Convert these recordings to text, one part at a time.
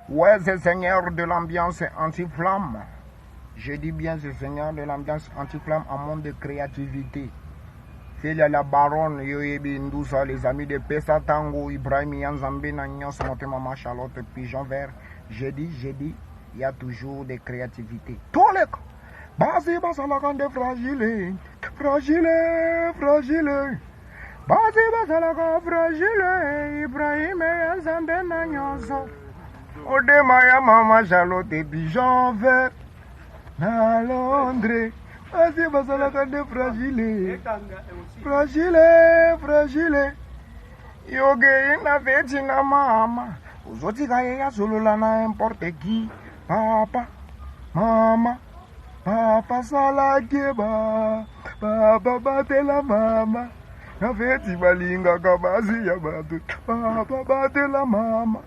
Ouais, c'est seigneur de l'ambiance anti-flamme. Je dis bien ce seigneur de l'ambiance anti-flamme en monde de créativité. C'est la baronne, Yoyebi Ndousa, les amis de Pessa Tango, Ibrahim Yanzambe, Nanyos, Motemama, Charlotte, Pigeon Vert. Je dis, il y a toujours des créativités. Tous les cas. Basi basalakande fragile, fragile. Basi basalaka fragile, Ibrahim Yanzambe, Nanyos. Odemaya Mama, Charlotte, Pigeon Vert. Na Londres. Basi basalakande fragile. Yoge na veti na mama. Uzoti kaya ya zulula na importe qui. Papa, mama, papa salakeba. Papa batela mama. Na veti balinga kabasi ya batu. Papa batela mama.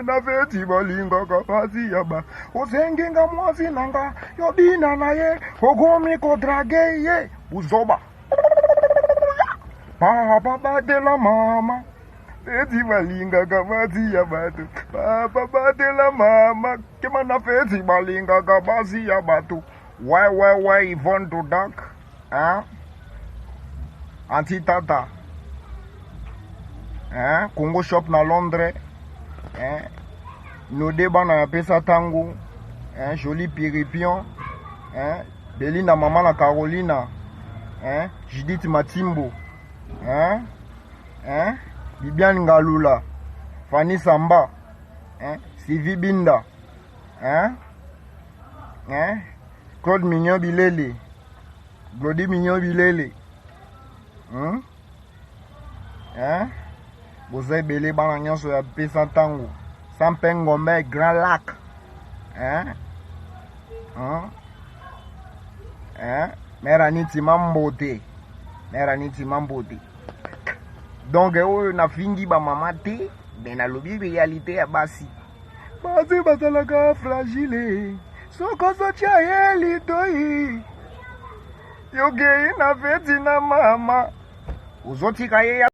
Na veti balinga kabasi ya ba. Ozenginga mwasi nanga. Yobina na ye. Ogomi kodrage ye. Uzoba. Papa batela mama. Veti balinga kabasi ya batu. Papa batela mama. Kema na veti balinga kabasi ya batu. Ouais, Yvonne Dodak. Hein? Anti-Tata. Hein? Congo Shop na Londres. Hein? Nodeba na Pessa Tango. Hein? Joli Piripion. Hein? Belinda Mama na Carolina. Hein? Judith Matimbo. Hein? Hein? Bibiane Ngalula. Fanny Samba. Hein? Sylvie Binda. Hein? Hein? Claude Mignon Bilele. Glody Mignon Bilele. Hein? Hein? Vous avez belé bananion sur la Pessa Tango. Sampengombe, Grand Lac. Hein? Hein? Hein? Meraniti Mambote. Donc, na fingi ba mama te, ben na lobi réalité ya basi. Basi basalaka fragile. Soko socha yeli toi. Yoge na veti na mama. Uzoti kaye ya